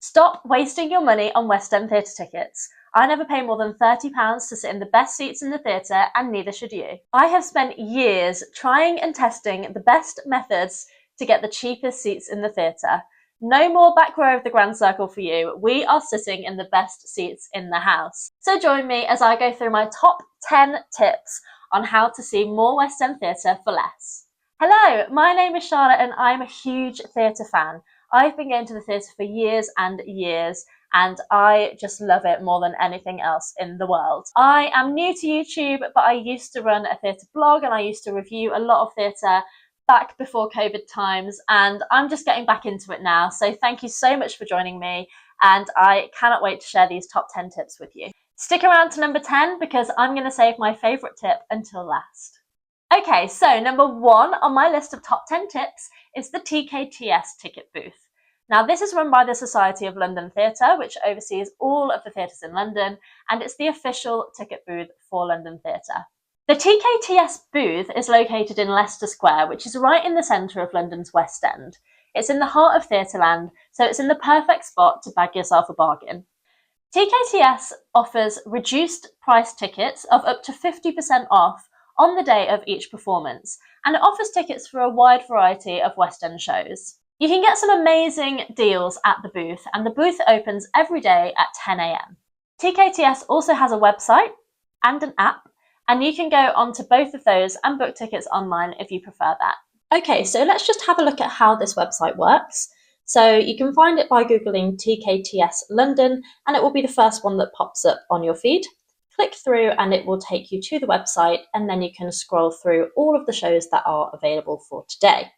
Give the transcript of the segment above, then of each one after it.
Stop wasting your money on West End theatre tickets. I never pay more than £30 to sit in the best seats in the theatre, and neither should you. I have spent years trying and testing the best methods to get the cheapest seats in the theatre. No more back row of the Grand Circle for you. We are sitting in the best seats in the house. So join me as I go through my top 10 tips on how to see more West End theatre for less. Hello, my name is Charlotte and I'm a huge theatre fan. I've been going to the theatre for years and years, and I just love it more than anything else in the world. I am new to YouTube, but I used to run a theatre blog and I used to review a lot of theatre back before COVID times, and I'm just getting back into it now. So thank you so much for joining me, and I cannot wait to share these top 10 tips with you. Stick around to number 10 because I'm going to save my favourite tip until last. Okay, so number 1 on my list of top 10 tips is the TKTS ticket booth. Now, this is run by the Society of London Theatre, which oversees all of the theatres in London, and it's the official ticket booth for London Theatre. The TKTS booth is located in Leicester Square, which is right in the centre of London's West End. It's in the heart of Theatreland, so it's in the perfect spot to bag yourself a bargain. TKTS offers reduced price tickets of up to 50% off on the day of each performance, and it offers tickets for a wide variety of West End shows. You can get some amazing deals at the booth, and the booth opens every day at 10 a.m. TKTS also has a website and an app, and you can go onto both of those and book tickets online if you prefer that. Okay, so let's just have a look at how this website works. So you can find it by Googling TKTS London, and it will be the first one that pops up on your feed. Click through and it will take you to the website, and then you can scroll through all of the shows that are available for today.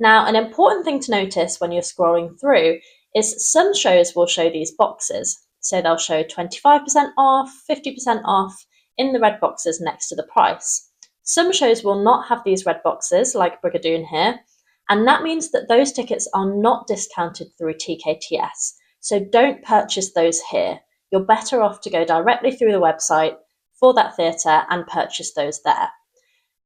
Now, an important thing to notice when you're scrolling through is some shows will show these boxes. So they'll show 25% off, 50% off in the red boxes next to the price. Some shows will not have these red boxes, like Brigadoon here, and that means that those tickets are not discounted through TKTS. So don't purchase those here. You're better off to go directly through the website for that theatre and purchase those there.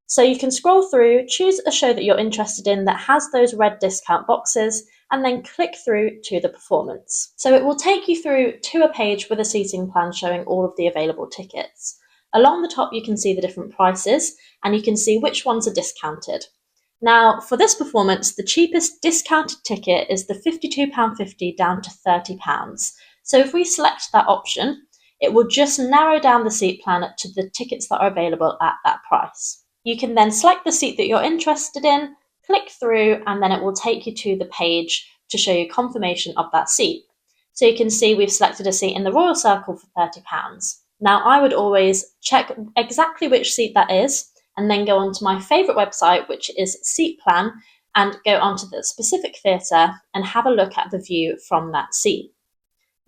So you can scroll through, choose a show that you're interested in that has those red discount boxes, and then click through to the performance. So it will take you through to a page with a seating plan showing all of the available tickets. Along the top you can see the different prices, and you can see which ones are discounted. Now, for this performance, the cheapest discounted ticket is the £52.50 down to £30. So if we select that option, it will just narrow down the seat plan to the tickets that are available at that price. You can then select the seat that you're interested in, click through, and then it will take you to the page to show you confirmation of that seat. So you can see we've selected a seat in the Royal Circle for £30. Now, I would always check exactly which seat that is, and then go onto my favourite website, which is Seat Plan, and go onto the specific theatre and have a look at the view from that seat.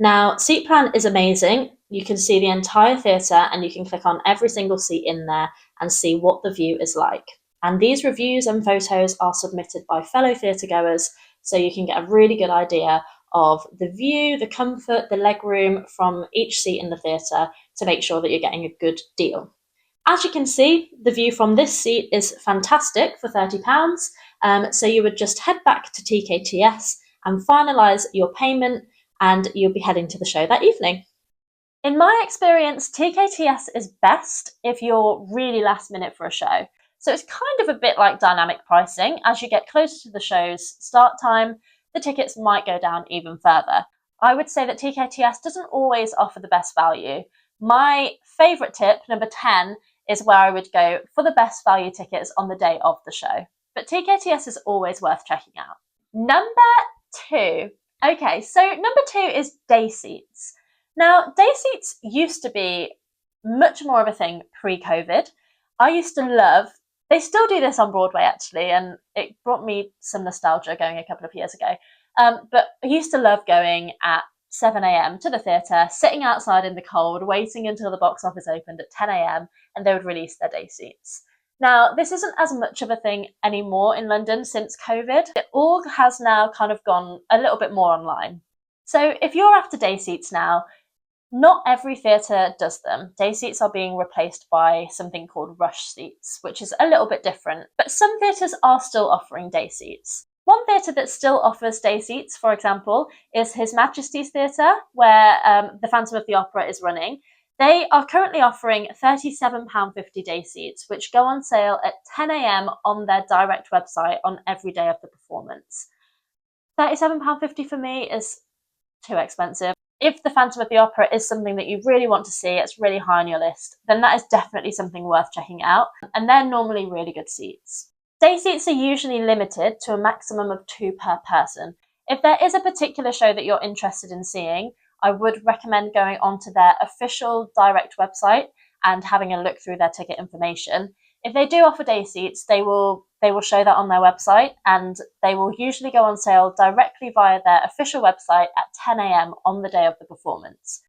Now, Seat Plan is amazing. You can see the entire theatre and you can click on every single seat in there and see what the view is like. And these reviews and photos are submitted by fellow theatregoers, so you can get a really good idea of the view, the comfort, the legroom from each seat in the theatre to make sure that you're getting a good deal. As you can see, the view from this seat is fantastic for £30, so you would just head back to TKTS and finalise your payment, and you'll be heading to the show that evening. In my experience, TKTS is best if you're really last minute for a show. So it's kind of a bit like dynamic pricing. As you get closer to the show's start time, the tickets might go down even further. I would say that TKTS doesn't always offer the best value. My favourite tip, number 10, is where I would go for the best value tickets on the day of the show. But TKTS is always worth checking out. Number 2. Okay, so number 2 is day seats. Now, day seats used to be much more of a thing pre-COVID. I used to love, they still do this on Broadway actually, and it brought me some nostalgia going a couple of years ago. But I used to love going at 7 a.m. to the theatre, sitting outside in the cold, waiting until the box office opened at 10 a.m. and they would release their day seats. Now, this isn't as much of a thing anymore in London since COVID. It all has now kind of gone a little bit more online. So if you're after day seats now, not every theatre does them. Day seats are being replaced by something called rush seats, which is a little bit different, but some theatres are still offering day seats. One theatre that still offers day seats, for example, is His Majesty's Theatre, where the Phantom of the Opera is running. They are currently offering £37.50 day seats, which go on sale at 10 a.m. on their direct website on every day of the performance. £37.50 for me is too expensive. If the Phantom of the Opera is something that you really want to see, it's really high on your list, then that is definitely something worth checking out, and they're normally really good seats. Day seats are usually limited to a maximum of 2 per person. If there is a particular show that you're interested in seeing, I would recommend going onto their official direct website and having a look through their ticket information. If they do offer day seats, they will show that on their website, and they will usually go on sale directly via their official website at 10 a.m. on the day of the performance.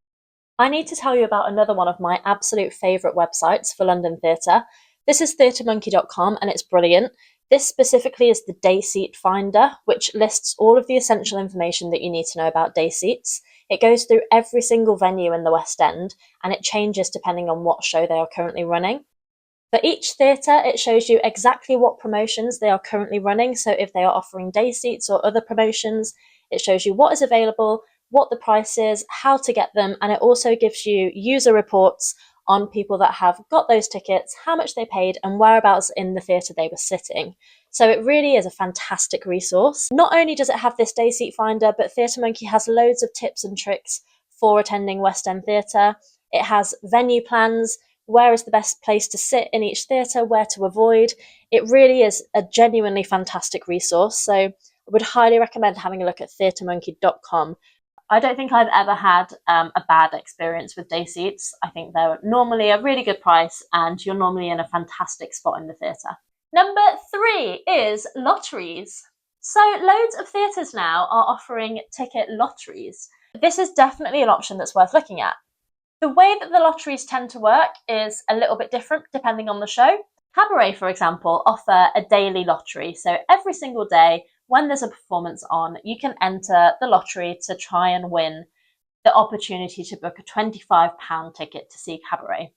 I need to tell you about another one of my absolute favourite websites for London theatre. This is theatremonkey.com, and it's brilliant. This specifically is the day seat finder, which lists all of the essential information that you need to know about day seats. It goes through every single venue in the West End, and it changes depending on what show they are currently running. For each theatre, it shows you exactly what promotions they are currently running. So if they are offering day seats or other promotions, it shows you what is available, what the price is, how to get them, and it also gives you user reports on people that have got those tickets, how much they paid, and whereabouts in the theatre they were sitting. So it really is a fantastic resource. Not only does it have this day seat finder, but Theatre Monkey has loads of tips and tricks for attending West End theatre. It has venue plans, where is the best place to sit in each theatre, where to avoid. It really is a genuinely fantastic resource, so I would highly recommend having a look at theatremonkey.com. I don't think I've ever had a bad experience with day seats. I think they're normally a really good price, and you're normally in a fantastic spot in the theatre. Number 3 is lotteries. So loads of theatres now are offering ticket lotteries. This is definitely an option that's worth looking at. The way that the lotteries tend to work is a little bit different depending on the show. Cabaret, for example, offer a daily lottery. So every single day, when there's a performance on, you can enter the lottery to try and win the opportunity to book a £25 ticket to see Cabaret.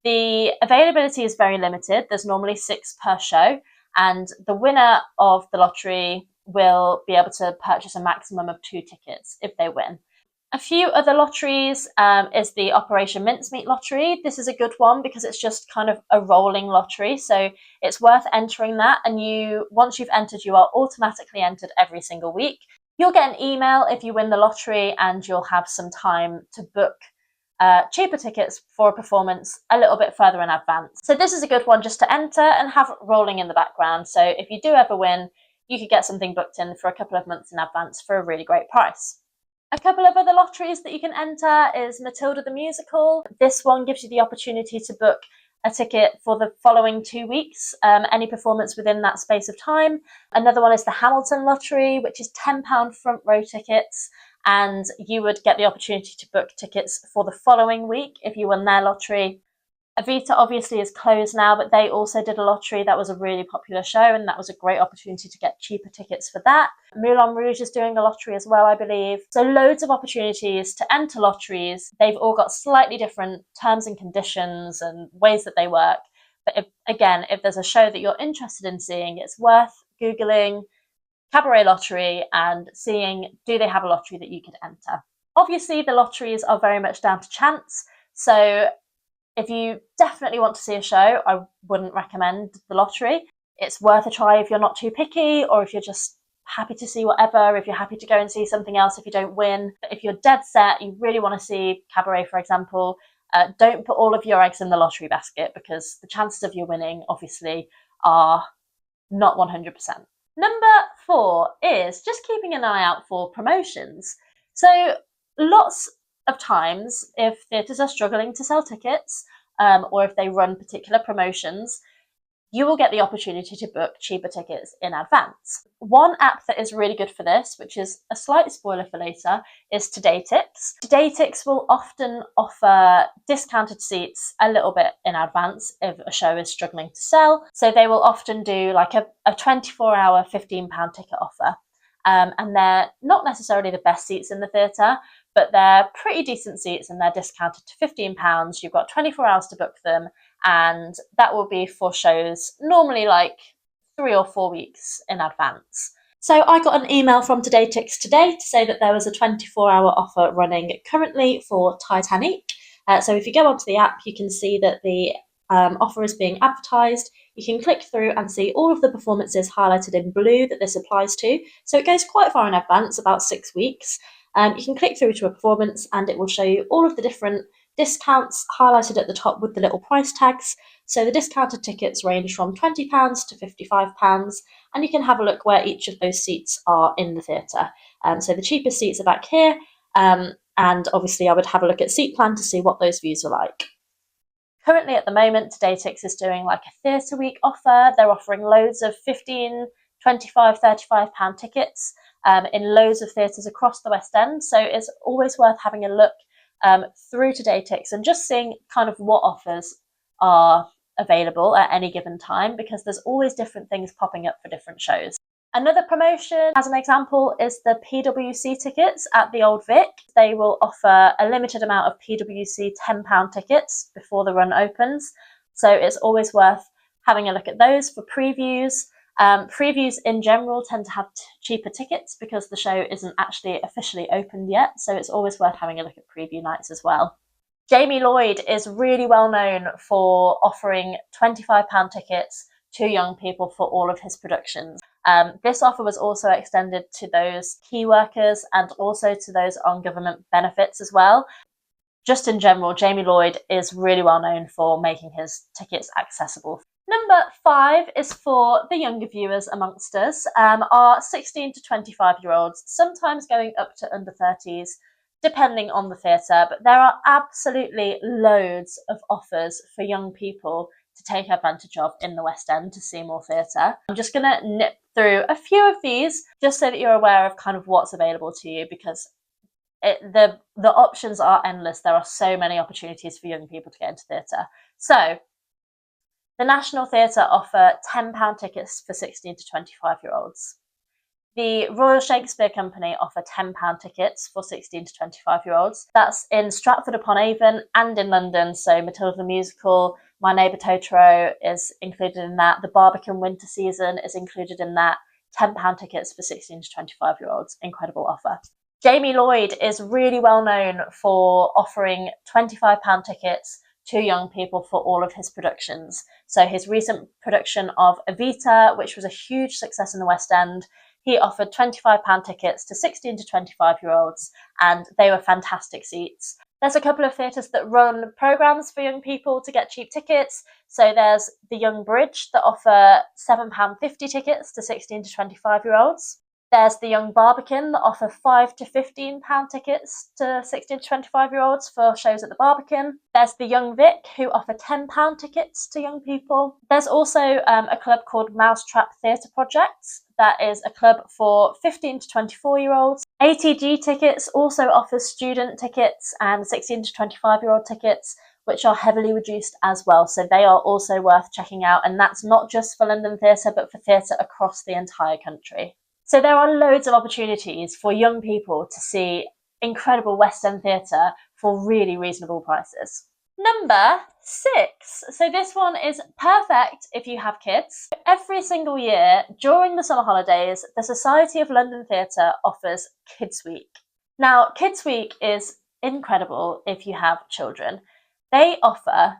The availability is very limited. There's normally 6 per show, and the winner of the lottery will be able to purchase a maximum of 2 tickets if they win. A few other lotteries is the Operation Mincemeat lottery. This is a good one because it's just kind of a rolling lottery, so it's worth entering that. And once you've entered, you are automatically entered every single week. You'll get an email if you win the lottery, and you'll have some time to book cheaper tickets for a performance a little bit further in advance. So this is a good one just to enter and have rolling in the background. So if you do ever win, you could get something booked in for a couple of months in advance for a really great price. A couple of other lotteries that you can enter is Matilda the Musical. This one gives you the opportunity to book a ticket for the following 2 weeks, any performance within that space of time. Another one is the Hamilton Lottery, which is £10 front row tickets, and you would get the opportunity to book tickets for the following week if you won their lottery. Evita obviously is closed now, but they also did a lottery that was a really popular show, and that was a great opportunity to get cheaper tickets for that. Moulin Rouge is doing a lottery as well, I believe. So loads of opportunities to enter lotteries. They've all got slightly different terms and conditions and ways that they work. But if there's a show that you're interested in seeing, it's worth Googling Cabaret Lottery and seeing, do they have a lottery that you could enter? Obviously, the lotteries are very much down to chance. So if you definitely want to see a show, I wouldn't recommend the lottery. It's worth a try if you're not too picky, or if you're just happy to see whatever, if you're happy to go and see something else if you don't win. But if you're dead set, you really want to see Cabaret, for example, don't put all of your eggs in the lottery basket, because the chances of you winning, obviously, are not 100%. Number 4 is just keeping an eye out for promotions. So lots of times, if theatres are struggling to sell tickets, or if they run particular promotions, you will get the opportunity to book cheaper tickets in advance. One app that is really good for this, which is a slight spoiler for later, is Todaytix. Todaytix will often offer discounted seats a little bit in advance if a show is struggling to sell. So they will often do like a 24-hour £15 ticket offer. And they're not necessarily the best seats in the theatre, but they're pretty decent seats, and they're discounted to £15. You've got 24 hours to book them, and that will be for shows normally like 3 or 4 weeks in advance. So I got an email from TodayTix today to say that there was a 24-hour offer running currently for Titanic. So if you go onto the app, you can see that the offer is being advertised. You can click through and see all of the performances highlighted in blue that this applies to. So it goes quite far in advance, about 6 weeks. You can click through to a performance and it will show you all of the different discounts highlighted at the top with the little price tags. So the discounted tickets range from £20 to £55, and you can have a look where each of those seats are in the theatre. So the cheapest seats are back here, and obviously I would have a look at Seat Plan to see what those views are like. Currently at the moment, TodayTix is doing like a theatre week offer. They're offering loads of £15, £25, £35 tickets in loads of theatres across the West End. So it's always worth having a look through TodayTix and just seeing kind of what offers are available at any given time, because there's always different things popping up for different shows. Another promotion, as an example, is the PwC tickets at the Old Vic. They will offer a limited amount of PwC £10 tickets before the run opens. So it's always worth having a look at those for previews. Previews in general tend to have cheaper tickets because the show isn't actually officially opened yet. So it's always worth having a look at preview nights as well. Jamie Lloyd is really well known for offering £25 tickets to young people for all of his productions. This offer was also extended to those key workers and also to those on government benefits as well. Just in general, Jamie Lloyd is really well known for making his tickets accessible. Number 5 is for the younger viewers amongst us, are 16 to 25-year-olds, sometimes going up to under 30s, depending on the theatre, but there are absolutely loads of offers for young people to take advantage of in the West End to see more theatre. I'm just going to nip through a few of these just so that you're aware of kind of what's available to you, because the options are endless. There are so many opportunities for young people to get into theatre. So the National Theatre offer £10 tickets for 16 to 25-year-olds. The Royal Shakespeare Company offer £10 tickets for 16 to 25-year-olds. That's in Stratford-upon-Avon and in London. So Matilda the Musical, My Neighbour Totoro is included in that. The Barbican Winter Season is included in that. £10 tickets for 16 to 25-year-olds. Incredible offer. Jamie Lloyd is really well known for offering £25 tickets to young people for all of his productions. So his recent production of Evita, which was a huge success in the West End, he offered £25 tickets to 16 to 25-year-olds, and they were fantastic seats. There's a couple of theatres that run programmes for young people to get cheap tickets. So there's the Young Bridge that offer £7.50 tickets to 16 to 25-year-olds. There's the Young Barbican that offer £5 to £15 tickets to 16 to 25-year-olds for shows at the Barbican. There's the Young Vic, who offer £10 tickets to young people. There's also a club called Mousetrap Theatre Projects. That is a club for 15 to 24-year-olds. ATG Tickets also offers student tickets and 16 to 25-year-old tickets, which are heavily reduced as well. So they are also worth checking out. And that's not just for London theatre, but for theatre across the entire country. So there are loads of opportunities for young people to see incredible West End theatre for really reasonable prices. Number 6. So this one is perfect if you have kids. Every single year during the summer holidays, the Society of London Theatre offers Kids Week. Now, Kids Week is incredible if you have children. They offer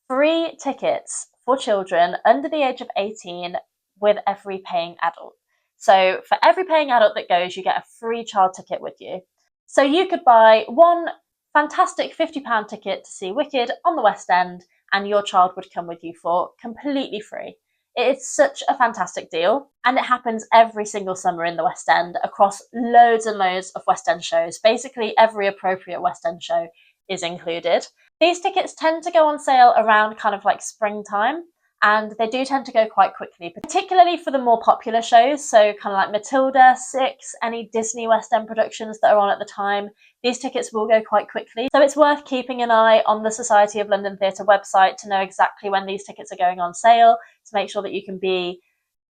free tickets for children under the age of 18 with every paying adult. So for every paying adult that goes, you get a free child ticket with you. So you could buy one fantastic £50 ticket to see Wicked on the West End, and your child would come with you for completely free. It is such a fantastic deal, and it happens every single summer in the West End across loads and loads of West End shows. Basically, every appropriate West End show is included. These tickets tend to go on sale around kind of like springtime, and they do tend to go quite quickly, particularly for the more popular shows, so kind of like Matilda, Six, any Disney West End productions that are on at the time. These tickets will go quite quickly, so it's worth keeping an eye on the Society of London Theatre website to know exactly when these tickets are going on sale, to make sure that you can be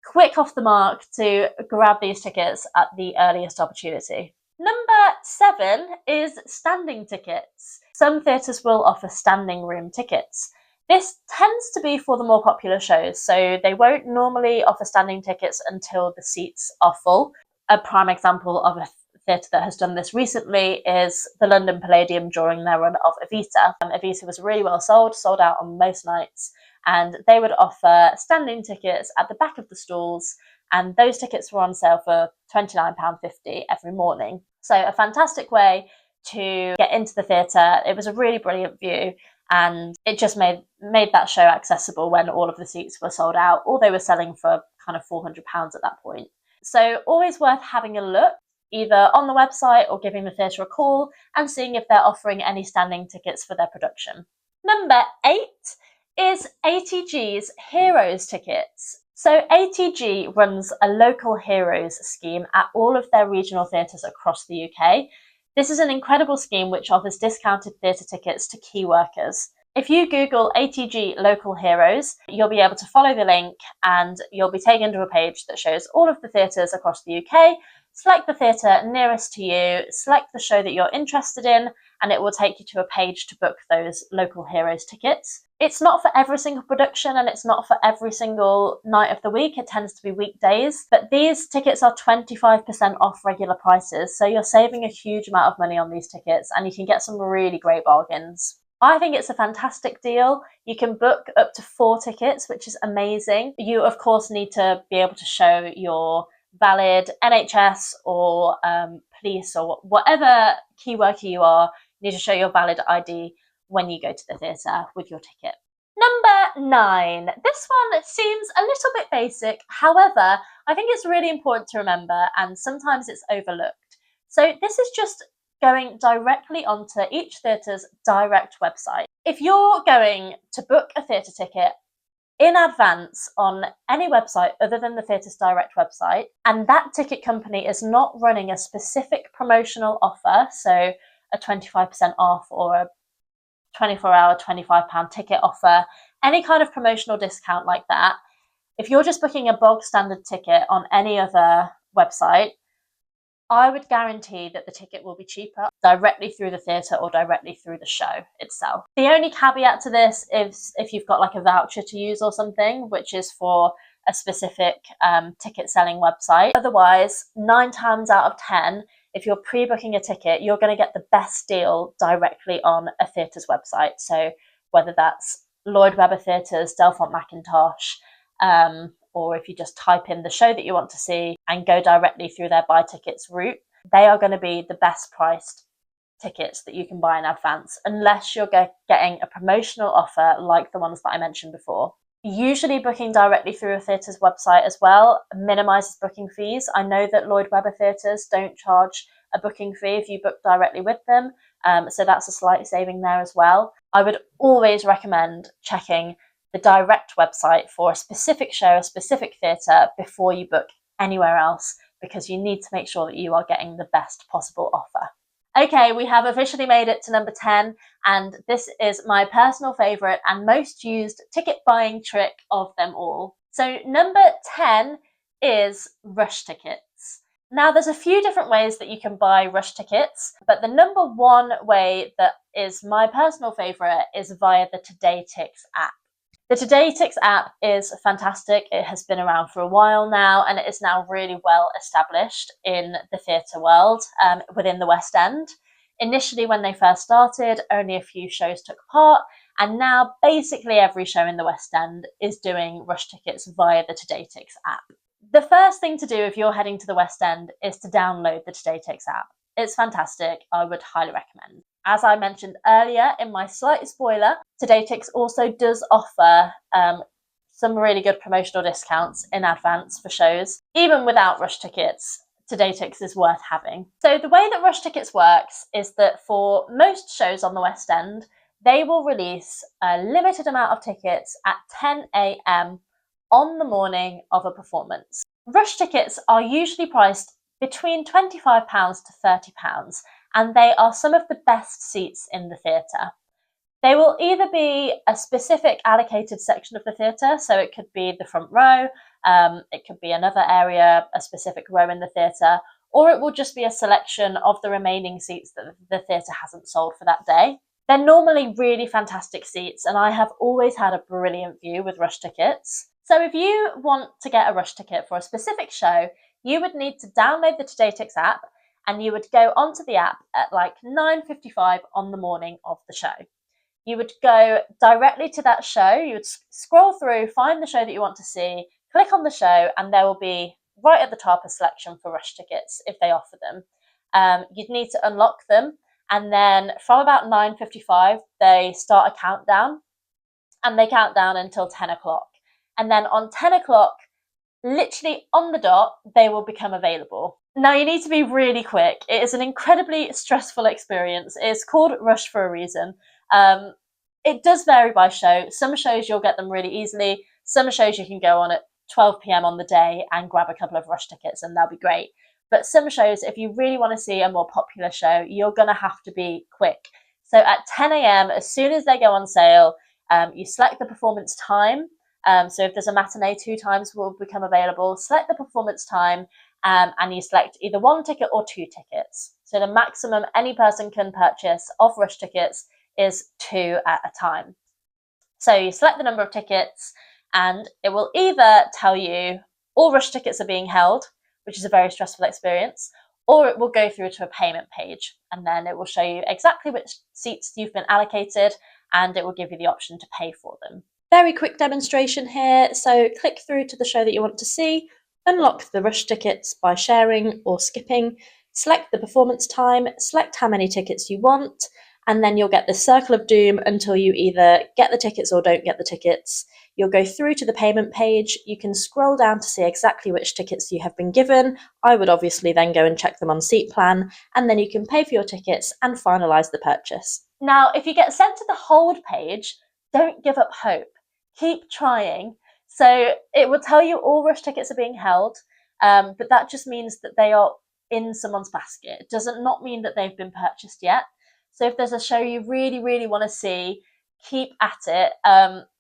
quick off the mark to grab these tickets at the earliest opportunity. Number 7 is standing tickets. Some theatres will offer standing room tickets. This tends to be for the more popular shows, so they won't normally offer standing tickets until the seats are full. A prime example of a theatre that has done this recently is the London Palladium during their run of Evita. Evita was really well sold out on most nights, and they would offer standing tickets at the back of the stalls, and those tickets were on sale for £29.50 every morning. So a fantastic way to get into the theatre. It was a really brilliant view, and it just made that show accessible when all of the seats were sold out, or they were selling for kind of £400 at that point. So always worth having a look, either on the website or giving the theatre a call and seeing if they're offering any standing tickets for their production. Number 8 is ATG's Heroes tickets. So ATG runs a local heroes scheme at all of their regional theatres across the UK. This is an incredible scheme which offers discounted theatre tickets to key workers. If you Google ATG Local Heroes, you'll be able to follow the link and you'll be taken to a page that shows all of the theatres across the UK. Select the theatre nearest to you, select the show that you're interested in, and it will take you to a page to book those Local Heroes tickets. It's not for every single production and it's not for every single night of the week. It tends to be weekdays, but these tickets are 25% off regular prices. So you're saving a huge amount of money on these tickets and you can get some really great bargains. I think it's a fantastic deal. You can book up to 4 tickets, which is amazing. You, of course, need to be able to show your valid NHS or police or whatever key worker you are. You need to show your valid ID when you go to the theatre with your ticket. Number 9. This one seems a little bit basic. However, I think it's really important to remember, and sometimes it's overlooked. So this is just going directly onto each theatre's direct website. If you're going to book a theatre ticket in advance on any website other than the theatre's direct website, and that ticket company is not running a specific promotional offer, so a 25% off or a 24-hour £25 ticket offer, any kind of promotional discount like that, if you're just booking a bog standard ticket on any other website, I would guarantee that the ticket will be cheaper directly through the theatre or directly through the show itself. The only caveat to this is if you've got like a voucher to use or something, which is for a specific ticket selling website. Otherwise, 9 times out of 10, if you're pre-booking a ticket, you're going to get the best deal directly on a theatre's website. So whether that's Lloyd Webber Theatres, Delphont Mackintosh, or if you just type in the show that you want to see and go directly through their buy tickets route, they are going to be the best priced tickets that you can buy in advance, unless you're getting a promotional offer like the ones that I mentioned before. Usually booking directly through a theatre's website as well minimises booking fees. I know that Lloyd Webber Theatres don't charge a booking fee if you book directly with them, so that's a slight saving there as well. I would always recommend checking the direct website for a specific show, a specific theatre, before you book anywhere else, because you need to make sure that you are getting the best possible offer. Okay, we have officially made it to number 10, and this is my personal favourite and most used ticket buying trick of them all. So number 10 is rush tickets. Now, there's a few different ways that you can buy rush tickets, but the number one way that is my personal favourite is via the TodayTix app. The TodayTix app is fantastic. It has been around for a while now, and it is now really well established in the theatre world within the West End. Initially, when they first started, only a few shows took part, and now basically every show in the West End is doing rush tickets via the TodayTix app. The first thing to do if you're heading to the West End is to download the TodayTix app. It's fantastic. I would highly recommend. As I mentioned earlier in my slight spoiler, TodayTix also does offer some really good promotional discounts in advance for shows. Even without rush tickets, TodayTix is worth having. So the way that rush tickets works is that for most shows on the West End, they will release a limited amount of tickets at 10 a.m. on the morning of a performance. Rush tickets are usually priced between £25 to £30, and they are some of the best seats in the theatre. They will either be a specific allocated section of the theatre, so it could be the front row, it could be another area, a specific row in the theatre, or it will just be a selection of the remaining seats that the theatre hasn't sold for that day. They're normally really fantastic seats, and I have always had a brilliant view with rush tickets. So if you want to get a rush ticket for a specific show, you would need to download the TodayTix app, and you would go onto the app at like 9:55 on the morning of the show. You would go directly to that show, you would scroll through, find the show that you want to see, click on the show, and there will be right at the top a selection for rush tickets if they offer them. You'd need to unlock them, and then from about 9:55 they start a countdown, and they count down until 10 o'clock. And then on 10 o'clock, literally on the dot, they will become available. Now you need to be really quick. It is an incredibly stressful experience. It's called Rush for a reason. It does vary by show. Some shows you'll get them really easily. Some shows you can go on at 12 p.m. on the day and grab a couple of rush tickets and they'll be great. But some shows, if you really want to see a more popular show, you're going to have to be quick. So at 10 a.m., as soon as they go on sale, you select the performance time. So if there's a matinee, 2 times will become available. Select the performance time, and you select either 1 ticket or 2 tickets. So the maximum any person can purchase of rush tickets is 2 at a time. So you select the number of tickets, and it will either tell you all rush tickets are being held, which is a very stressful experience, or it will go through to a payment page, and then it will show you exactly which seats you've been allocated, and it will give you the option to pay for them. Very quick demonstration here. So click through to the show that you want to see, unlock the rush tickets by sharing or skipping, select the performance time, select how many tickets you want, and then you'll get the circle of doom until you either get the tickets or don't get the tickets. You'll go through to the payment page. You can scroll down to see exactly which tickets you have been given. I would obviously then go and check them on Seatplan, and then you can pay for your tickets and finalise the purchase. Now, if you get sent to the hold page, don't give up hope. Keep trying. So it will tell you all rush tickets are being held, but that just means that they are in someone's basket. It doesn't not mean that they've been purchased yet. So if there's a show you really, really want to see, keep at it,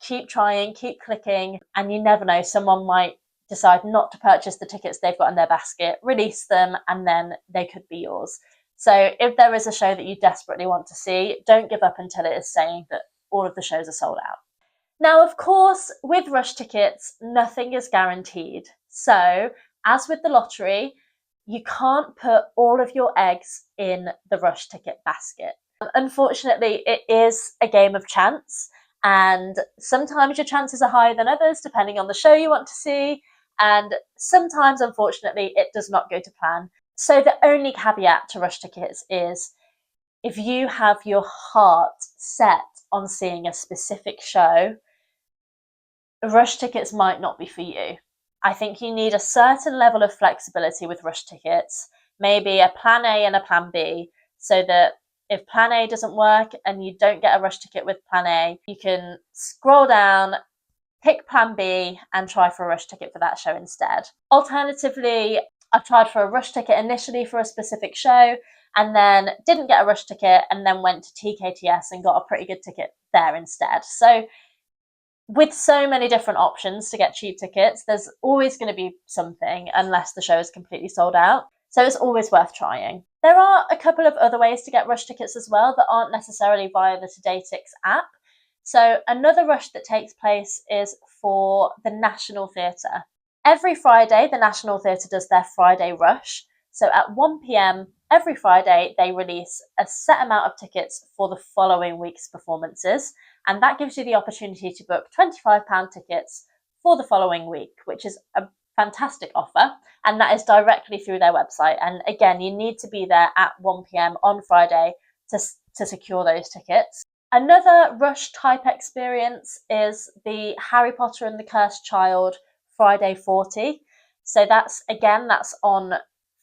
keep trying, keep clicking, and you never know, someone might decide not to purchase the tickets they've got in their basket, release them, and then they could be yours. So if there is a show that you desperately want to see, don't give up until it is saying that all of the shows are sold out. Now, of course, with rush tickets, nothing is guaranteed. So, as with the lottery, you can't put all of your eggs in the rush ticket basket. Unfortunately, it is a game of chance, and sometimes your chances are higher than others, depending on the show you want to see, and sometimes, unfortunately, it does not go to plan. So, the only caveat to rush tickets is if you have your heart set on seeing a specific show, rush tickets might not be for you. I think you need a certain level of flexibility with rush tickets, maybe a plan A and a plan B, so that if plan A doesn't work and you don't get a rush ticket with plan A, you can scroll down, pick plan B, and try for a rush ticket for that show instead. Alternatively, I've tried for a rush ticket initially for a specific show, and then didn't get a rush ticket, and then went to TKTS and got a pretty good ticket there instead. So with so many different options to get cheap tickets, there's always going to be something unless the show is completely sold out. So it's always worth trying. There are a couple of other ways to get rush tickets as well that aren't necessarily via the TodayTix app. So another rush that takes place is for the National Theatre. Every Friday, the National Theatre does their Friday rush. So at 1 p.m. every Friday, they release a set amount of tickets for the following week's performances. And that gives you the opportunity to book £25 tickets for the following week, which is a fantastic offer. And that is directly through their website. And again, you need to be there at 1 p.m. on Friday to secure those tickets. Another rush type experience is the Harry Potter and the Cursed Child Friday 40. So that's on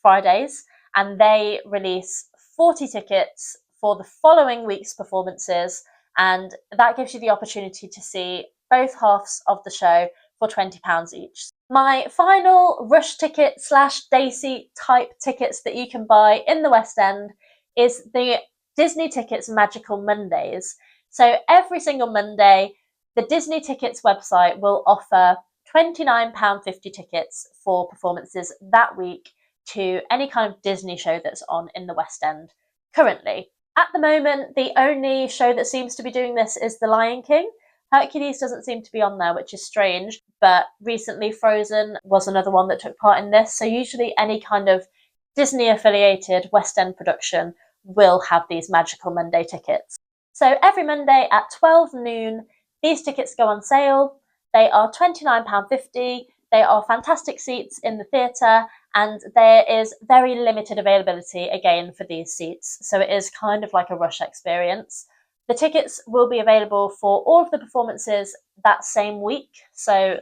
Fridays, and they release 40 tickets for the following week's performances, and that gives you the opportunity to see both halves of the show for £20 each. My final rush ticket / day seat type tickets that you can buy in the West End is the Disney Tickets Magical Mondays. So every single Monday, the Disney Tickets website will offer £29.50 tickets for performances that week to any kind of Disney show that's on in the West End currently. At the moment, the only show that seems to be doing this is The Lion King. Hercules doesn't seem to be on there, which is strange, but recently Frozen was another one that took part in this. So usually any kind of Disney affiliated West End production will have these Magical Monday tickets. So every Monday at 12 noon, these tickets go on sale. They are £29.50. They are fantastic seats in the theatre, and there is very limited availability again for these seats. So it is kind of like a rush experience. The tickets will be available for all of the performances that same week. So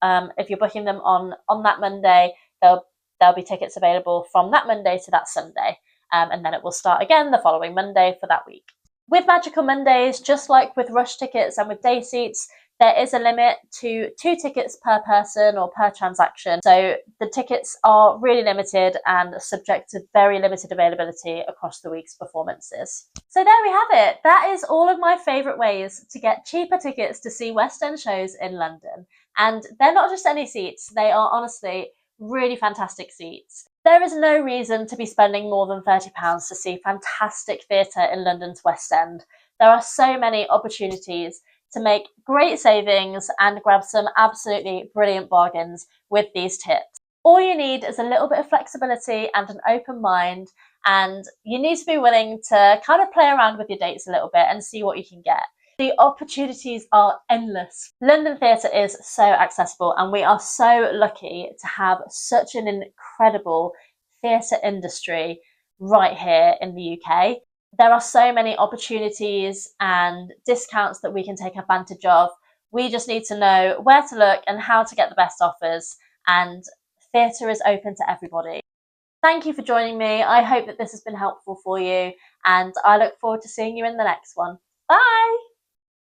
if you're booking them on that Monday, there'll be tickets available from that Monday to that Sunday, and then it will start again the following Monday for that week. With Magical Mondays, just like with rush tickets and with day seats, there is a limit to 2 tickets per person or per transaction. So the tickets are really limited and subject to very limited availability across the week's performances. So there we have it. That is all of my favourite ways to get cheaper tickets to see West End shows in London. And they're not just any seats, they are honestly really fantastic seats. There is no reason to be spending more than £30 to see fantastic theatre in London's West End. There are so many opportunities to make great savings and grab some absolutely brilliant bargains with these tips. All you need is a little bit of flexibility and an open mind, and you need to be willing to kind of play around with your dates a little bit and see what you can get. The opportunities are endless. London theatre is so accessible, and we are so lucky to have such an incredible theatre industry right here in the UK. There are so many opportunities and discounts that we can take advantage of. We just need to know where to look and how to get the best offers, and theatre is open to everybody. Thank you for joining me. I hope that this has been helpful for you, and I look forward to seeing you in the next one. Bye!